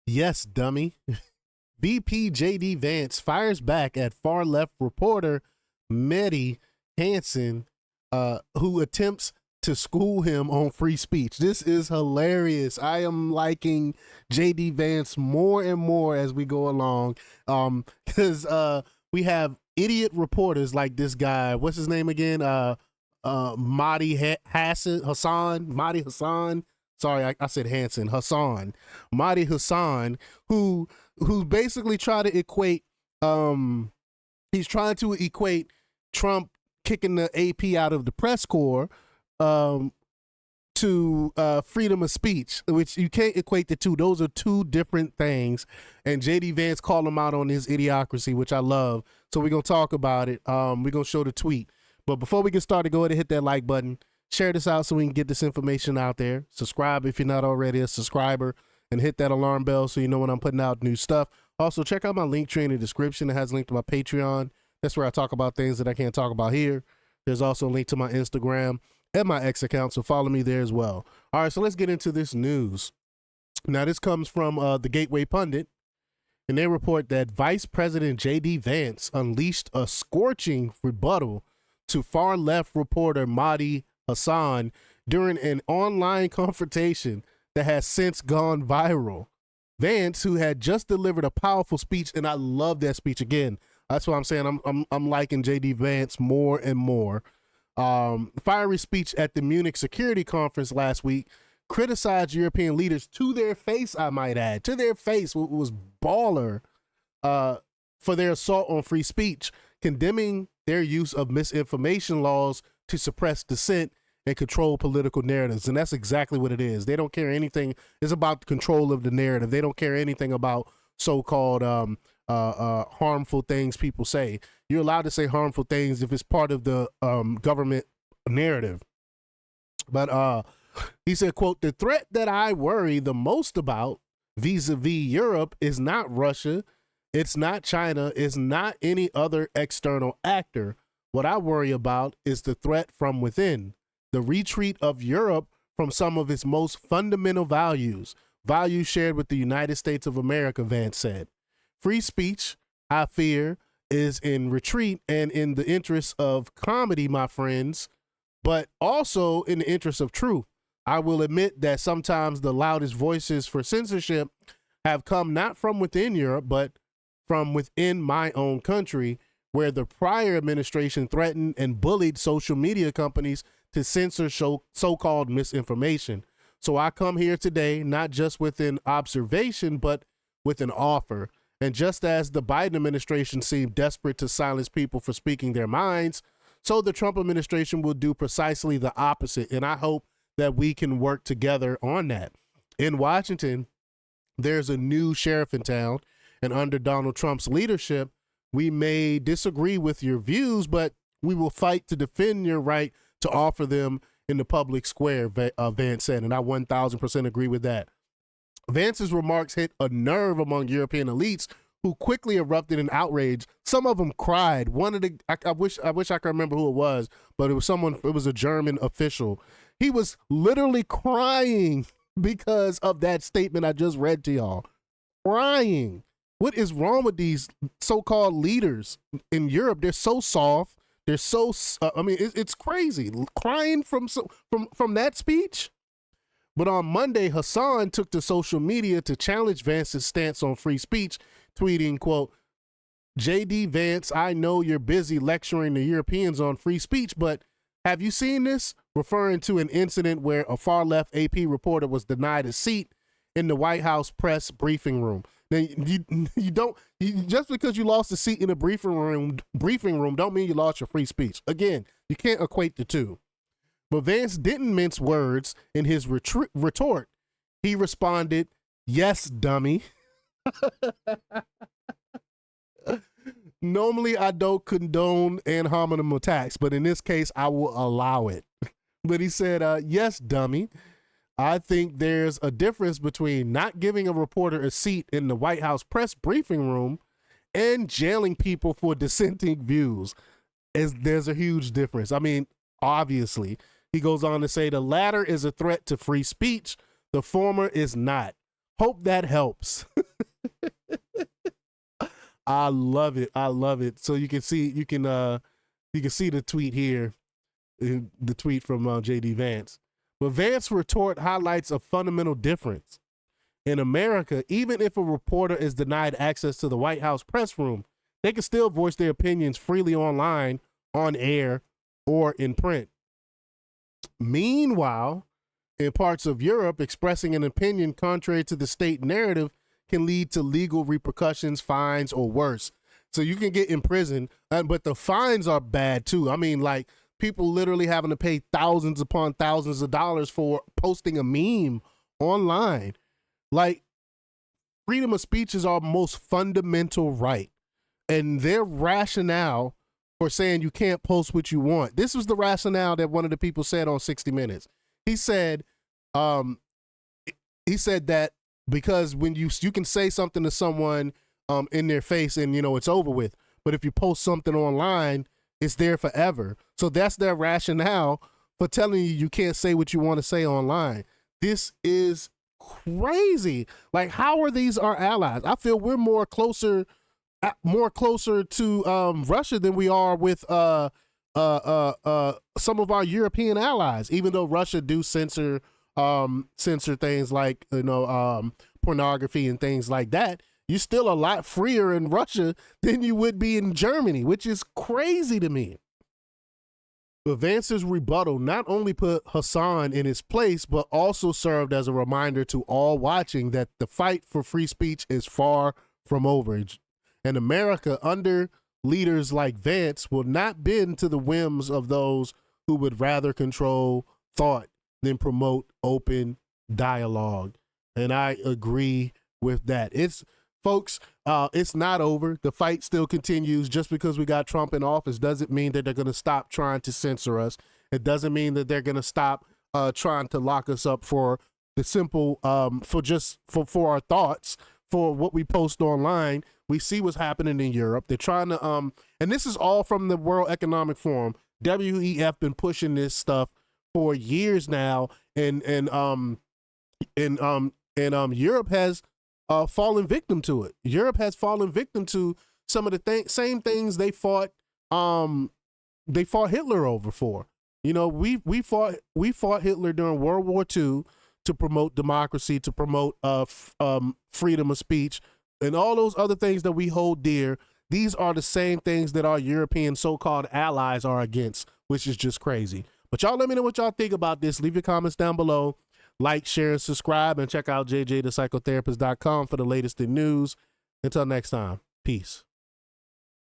Yes, dummy. VP JD Vance fires back at far left reporter Mehdi Hasan, who attempts to school him on free speech. This is hilarious. I am liking JD Vance more and more as we go along, because we have idiot reporters like this guy. What's his name again? Mehdi Hasan. Sorry, I said Hanson. Hasan. Mehdi Hasan, who basically try to equate, he's trying to equate Trump kicking the AP out of the press corps to freedom of speech, which you can't equate the two. Those are two different things. And JD Vance called him out on his idiocracy, which I love. So we're going to talk about it. We're going to show the tweet. But before we get started, go ahead and hit that like button. Share this out so we can get this information out there. Subscribe if you're not already a subscriber, and hit that alarm bell so you know when I'm putting out new stuff. Also, check out my link tree in the description. It has a link to my Patreon. That's where I talk about things that I can't talk about here. There's also a link to my Instagram and my X account, so follow me there as well. All right, so let's get into this news. Now, this comes from the Gateway Pundit, and they report that Vice President J.D. Vance unleashed a scorching rebuttal to far-left reporter Mehdi Hasan during an online confrontation that has since gone viral. Vance, who had just delivered a powerful speech, and I love that speech again. That's why I'm saying I'm liking J.D. Vance more and more. Fiery speech at the Munich Security Conference last week criticized European leaders to their face, I might add. To their face, it was baller for their assault on free speech, condemning their use of misinformation laws to suppress dissent and control political narratives. And that's exactly what it is. They don't care anything. It's about the control of the narrative. They don't care anything about so-called harmful things people say. You're allowed to say harmful things if it's part of the government narrative. But he said, quote, "The threat that I worry the most about vis-a-vis Europe is not Russia. It's not China. It's not any other external actor. What I worry about is the threat from within, the retreat of Europe from some of its most fundamental values shared with the United States of America," Vance said. "Free speech, I fear, is in retreat and in the interest of comedy, my friends, but also in the interest of truth. I will admit that sometimes the loudest voices for censorship have come not from within Europe, but from within my own country, where the prior administration threatened and bullied social media companies to censor so-called misinformation. So I come here today not just with an observation, but with an offer. And just as the Biden administration seemed desperate to silence people for speaking their minds, so the Trump administration will do precisely the opposite. And I hope that we can work together on that. In Washington, there's a new sheriff in town, and under Donald Trump's leadership, we may disagree with your views, but we will fight to defend your right to offer them in the public square," Vance said, and I 1,000% agree with that. Vance's remarks hit a nerve among European elites who quickly erupted in outrage. Some of them cried. One of the, I wish I could remember who it was, but it was a German official. He was literally crying because of that statement I just read to y'all. Crying. What is wrong with these so-called leaders in Europe? They're so soft. They're so, it's crazy. Crying from that speech. But on Monday, Hasan took to social media to challenge Vance's stance on free speech, tweeting, quote, "JD Vance, I know you're busy lecturing the Europeans on free speech, but have you seen this?" Referring to an incident where a far-left AP reporter was denied a seat in the White House press briefing room. Now, just because you lost a seat in a briefing room don't mean you lost your free speech. Again, you can't equate the two. But Vance didn't mince words in his retort. He responded, "Yes, dummy." Normally, I don't condone ad hominem attacks, but in this case, I will allow it. But he said, "Yes, dummy. I think there's a difference between not giving a reporter a seat in the White House press briefing room and jailing people for dissenting views. There's a huge difference. I mean, obviously." He goes on to say, "The latter is a threat to free speech. The former is not. Hope that helps." I love it. I love it. So you can see the tweet here, the tweet from JD Vance. But Vance retort highlights a fundamental difference. In America, even if a reporter is denied access to the White House press room, they can still voice their opinions freely online, on air, or in print. Meanwhile, in parts of Europe, expressing an opinion contrary to the state narrative can lead to legal repercussions, fines, or worse. So you can get in prison, but the fines are bad too. I mean, like, people literally having to pay thousands upon thousands of dollars for posting a meme online. Like, freedom of speech is our most fundamental right. And their rationale for saying you can't post what you want. This was the rationale that one of the people said on 60 Minutes. He said that because when you can say something to someone in their face and, you know, it's over with. But if you post something online, it's there forever. So that's their rationale for telling you can't say what you want to say online. This is crazy. Like, how are these our allies? I feel we're more closer to Russia than we are with some of our European allies, even though Russia do censor things like, you know, pornography and things like that. You're still a lot freer in Russia than you would be in Germany, which is crazy to me. But Vance's rebuttal not only put Hasan in his place, but also served as a reminder to all watching that the fight for free speech is far from over. And America, under leaders like Vance, will not bend to the whims of those who would rather control thought than promote open dialogue. And I agree with that. Folks, it's not over. The fight still continues. Just because we got Trump in office doesn't mean that they're going to stop trying to censor us. It doesn't mean that they're going to stop trying to lock us up for the simple, for our thoughts, for what we post online. We see what's happening in Europe. They're trying to, and this is all from the World Economic Forum. WEF been pushing this stuff for years now, and Europe has fallen victim to it. Europe has fallen victim to some of the same things they fought Hitler over for. You know, we fought Hitler during World War II to promote democracy, to promote freedom of speech, and all those other things that we hold dear. These are the same things that our European so-called allies are against, which is just crazy. But y'all let me know what y'all think about this. Leave your comments down below. Like, share, and subscribe, and check out jjthepsychotherapist.com for the latest in news. Until next time, peace.